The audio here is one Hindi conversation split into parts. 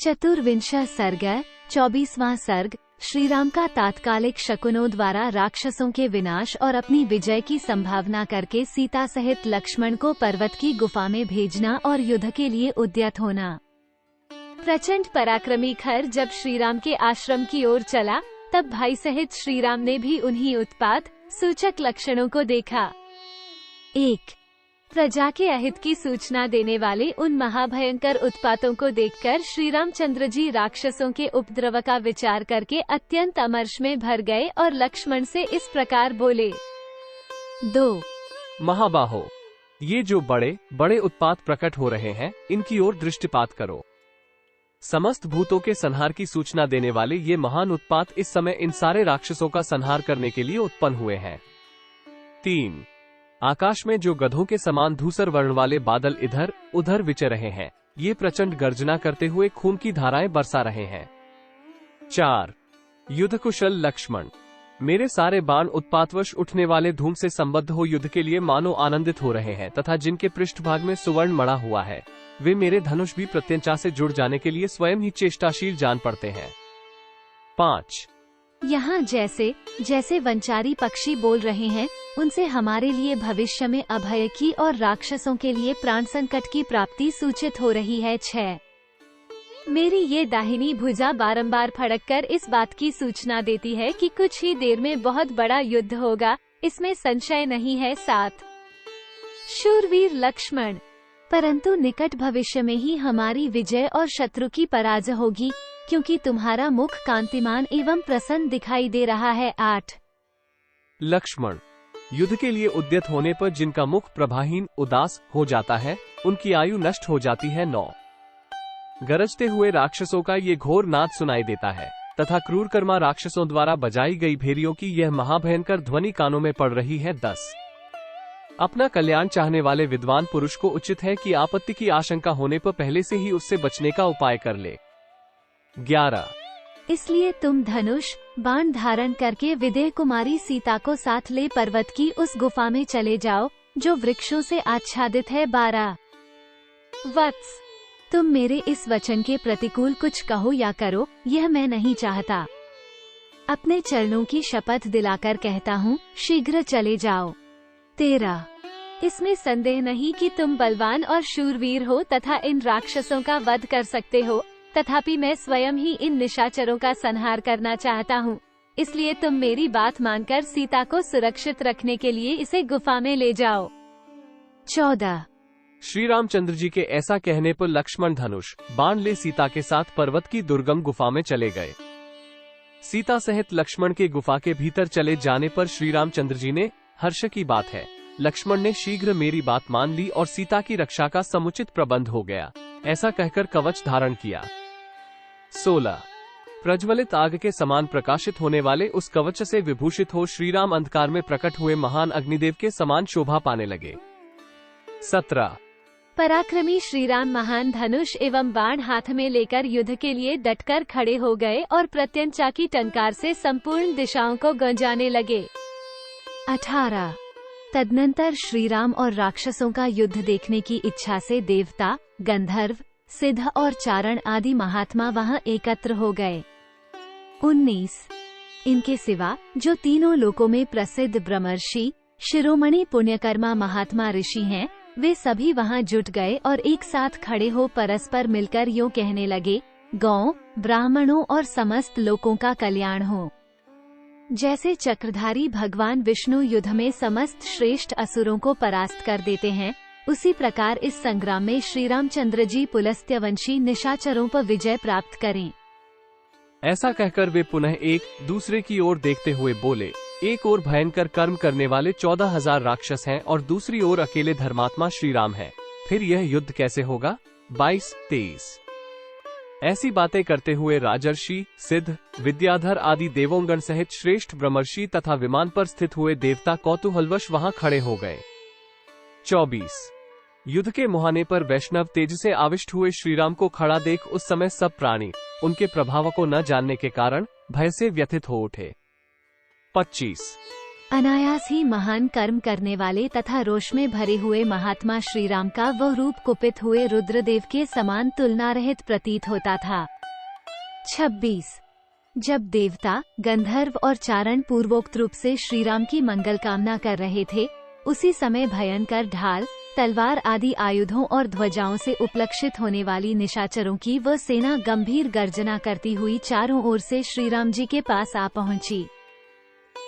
चतुर्विंशः सर्ग 24वां सर्ग। श्रीराम का तात्कालिक शकुनों द्वारा राक्षसों के विनाश और अपनी विजय की संभावना करके सीता सहित लक्ष्मण को पर्वत की गुफा में भेजना और युद्ध के लिए उद्यत होना। प्रचंड पराक्रमी खर जब श्रीराम के आश्रम की ओर चला, तब भाई सहित श्रीराम ने भी उन्हीं उत्पात सूचक लक्षणों को देखा। 1. प्रजा के अहित की सूचना देने वाले उन महाभयंकर उत्पातों को देखकर श्री रामचंद्र जी राक्षसों के उपद्रव का विचार करके अत्यंत अमर्ष में भर गए और लक्ष्मण से इस प्रकार बोले। 2. महाबाहो, ये जो बड़े बड़े उत्पात प्रकट हो रहे हैं, इनकी ओर दृष्टिपात करो। समस्त भूतों के संहार की सूचना देने वाले ये महान उत्पात इस समय इन सारे राक्षसों का संहार करने के लिए उत्पन्न हुए हैं। 3. आकाश में जो गधों के समान धूसर वर्ण वाले बादल इधर उधर विचर रहे हैं, ये प्रचंड गर्जना करते हुए खून की धाराएं बरसा रहे हैं। 4. युद्ध कुशल लक्ष्मण, मेरे सारे बाण उत्पातवश उठने वाले धूम से संबद्ध हो युद्ध के लिए मानो आनंदित हो रहे हैं, तथा जिनके पृष्ठभाग में सुवर्ण मड़ा हुआ है, वे मेरे धनुष भी प्रत्यंचा से जुड़ जाने के लिए स्वयं ही चेष्टाशील जान पड़ते हैं। 5. यहाँ जैसे जैसे वंचारी पक्षी बोल रहे हैं, उनसे हमारे लिए भविष्य में अभय की और राक्षसों के लिए प्राण संकट की प्राप्ति सूचित हो रही है। 6. मेरी ये दाहिनी भुजा बारंबार फड़ककर इस बात की सूचना देती है कि कुछ ही देर में बहुत बड़ा युद्ध होगा, इसमें संशय नहीं है। 7. शूरवीर लक्ष्मण, परंतु निकट भविष्य में ही हमारी विजय और शत्रु की पराजय होगी, क्योंकि तुम्हारा मुख कांतिमान एवं प्रसन्न दिखाई दे रहा है। 8. लक्ष्मण, युद्ध के लिए उद्यत होने पर जिनका मुख प्रभाहीन उदास हो जाता है, उनकी आयु नष्ट हो जाती है। 9. गरजते हुए राक्षसों का ये घोर नाद सुनाई देता है, तथा क्रूरकर्मा राक्षसों द्वारा बजाई गई भेरियों की यह महाभयंकर ध्वनि कानों में पड़ रही है। 10. अपना कल्याण चाहने वाले विद्वान पुरुष को उचित है कि आपत्ति की आशंका होने पर पहले से ही उससे बचने का उपाय कर ले। 11. इसलिए तुम धनुष बाण धारण करके विदेह कुमारी सीता को साथ ले पर्वत की उस गुफा में चले जाओ, जो वृक्षों से आच्छादित है। 12. वत्स, तुम मेरे इस वचन के प्रतिकूल कुछ कहो या करो, यह मैं नहीं चाहता। अपने चरणों की शपथ दिलाकर कहता हूँ, शीघ्र चले जाओ। 13. इसमें संदेह नहीं कि तुम बलवान और शूरवीर हो तथा इन राक्षसों का वध कर सकते हो, तथापि मैं स्वयं ही इन निशाचरों का संहार करना चाहता हूँ, इसलिए तुम मेरी बात मानकर सीता को सुरक्षित रखने के लिए इसे गुफा में ले जाओ। 14. श्री रामचंद्र जी के ऐसा कहने पर लक्ष्मण धनुष बाण ले सीता के साथ पर्वत की दुर्गम गुफा में चले गए। सीता सहित लक्ष्मण के गुफा के भीतर चले जाने पर श्री रामचंद्र जी ने हर्ष की बात है, लक्ष्मण ने शीघ्र मेरी बात मान ली और सीता की रक्षा का समुचित प्रबंध हो गया, ऐसा कहकर कवच धारण किया। 16. प्रज्वलित आग के समान प्रकाशित होने वाले उस कवच से विभूषित हो श्रीराम अंधकार में प्रकट हुए महान अग्निदेव के समान शोभा पाने लगे। 17. पराक्रमी श्रीराम महान धनुष एवं बाण हाथ में लेकर युद्ध के लिए डटकर खड़े हो गए और प्रत्यंचा की टंकार से संपूर्ण दिशाओं को गंजाने लगे। 18. तदनंतर श्रीराम और राक्षसों का युद्ध देखने की इच्छा से देवता, गंधर्व, सिद्ध और चारण आदि महात्मा वहां एकत्र हो गए। 19. इनके सिवा जो तीनों लोकों में प्रसिद्ध ब्रह्मर्षि, शिरोमणि पुण्यकर्मा महात्मा ऋषि हैं, वे सभी वहां जुट गए और एक साथ खड़े हो परस्पर मिलकर यूं कहने लगे, गौ ब्राह्मणों और समस्त लोकों का कल्याण हो। जैसे चक्रधारी भगवान विष्णु युद्ध में समस्त श्रेष्ठ असुरों को परास्त कर देते हैं, उसी प्रकार इस संग्राम में श्री रामचंद्र जी पुलस्त्यवंशी निशाचरों पर विजय प्राप्त करें। ऐसा कहकर वे पुनः एक दूसरे की ओर देखते हुए बोले, एक ओर भयंकर कर्म करने वाले 14,000 राक्षस हैं और दूसरी ओर अकेले धर्मात्मा श्री राम है, फिर यह युद्ध कैसे होगा। 22, 23. ऐसी बातें करते हुए राजर्षि, सिद्ध, विद्याधर आदि देवोंगण सहित श्रेष्ठ ब्रह्मर्षि तथा विमान पर स्थित हुए देवता कौतूहलवश वहां खड़े हो गए। 24. युद्ध के मुहाने पर वैष्णव तेज से आविष्ट हुए श्रीराम को खड़ा देख उस समय सब प्राणी उनके प्रभाव को न जानने के कारण भय से व्यथित हो उठे। 25. अनायास ही महान कर्म करने वाले तथा रोष में भरे हुए महात्मा श्री राम का वह रूप कुपित हुए रुद्रदेव के समान तुलना रहित प्रतीत होता था। 26। जब देवता, गंधर्व और चारण पूर्वोक्त रूप से श्री राम की मंगल कामना कर रहे थे, उसी समय भयंकर ढाल, तलवार आदि आयुधों और ध्वजाओं से उपलक्षित होने वाली निशाचरों की वह सेना गंभीर गर्जना करती हुई चारों ओर से श्री राम जी के पास आ पहुंची।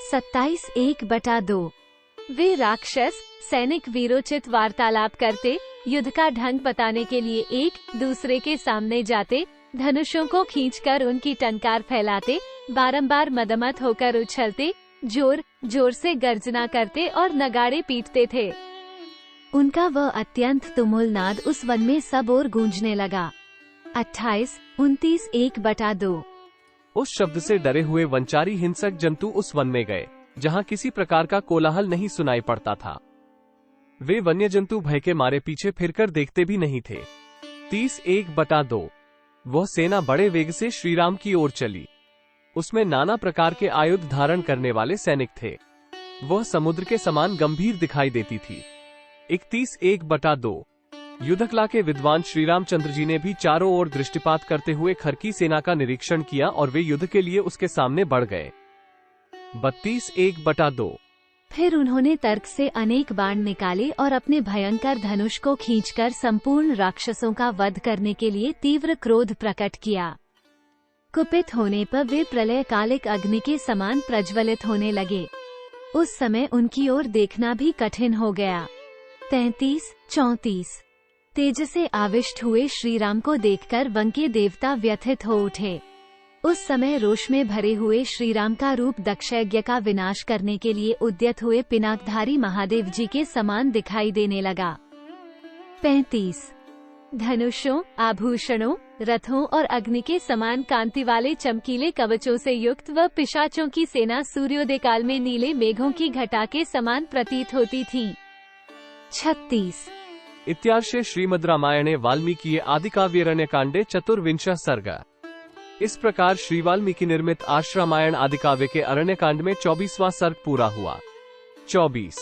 27 1/2। वे राक्षस सैनिक वीरोचित वार्तालाप करते, युद्ध का ढंग बताने के लिए एक दूसरे के सामने जाते, धनुषों को खींचकर उनकी टंकार फैलाते, बारंबार मदमत होकर उछलते, जोर जोर से गर्जना करते और नगाड़े पीटते थे। उनका वह अत्यंत तुमुल नाद उस वन में सब ओर गूंजने लगा। 28 29 1/2। उस शब्द से डरे हुए वनचारी हिंसक जंतु उस वन में गए, जहाँ किसी प्रकार का कोलाहल नहीं सुनाई पड़ता था। वे वन्य जंतु भय के मारे पीछे फिरकर देखते भी नहीं थे। 30 1/2। वह सेना बड़े वेग से श्रीराम की ओर चली। उसमें नाना प्रकार के आयुध धारण करने वाले सैनिक थे। वह समुद्र के समान गंभीर दिखाई देती थी। 31 1/2। युद्धकला के विद्वान श्री रामचंद्र जी ने भी चारों ओर दृष्टिपात करते हुए खर की सेना का निरीक्षण किया और वे युद्ध के लिए उसके सामने बढ़ गए। 32 1/2। फिर उन्होंने तर्क से अनेक बाण निकाले और अपने भयंकर धनुष को खींचकर संपूर्ण राक्षसों का वध करने के लिए तीव्र क्रोध प्रकट किया। कुपित होने पर वे प्रलयकालिक अग्नि के समान प्रज्वलित होने लगे। उस समय उनकी ओर देखना भी कठिन हो गया। 33 34। तेज से आविष्ट हुए श्री राम को देखकर वन के देवता व्यथित हो उठे। उस समय रोष में भरे हुए श्री राम का रूप दक्षयज्ञ का विनाश करने के लिए उद्यत हुए पिनाकधारी महादेव जी के समान दिखाई देने लगा। 35। धनुषों, आभूषणों, रथों और अग्नि के समान कांति वाले चमकीले कवचों से युक्त वह पिशाचों की सेना सूर्योदय काल में नीले मेघों की घटा के समान प्रतीत होती थी। 36। इत्यार्षे श्रीमद् रामायणे वाल्मीकि आदिकाव्ये कांडे 24 सर्ग। इस प्रकार श्री वाल्मीकि निर्मित आश्रामायण आदिकाव्य के अरण्यकांड में 24वां सर्ग पूरा हुआ। 24।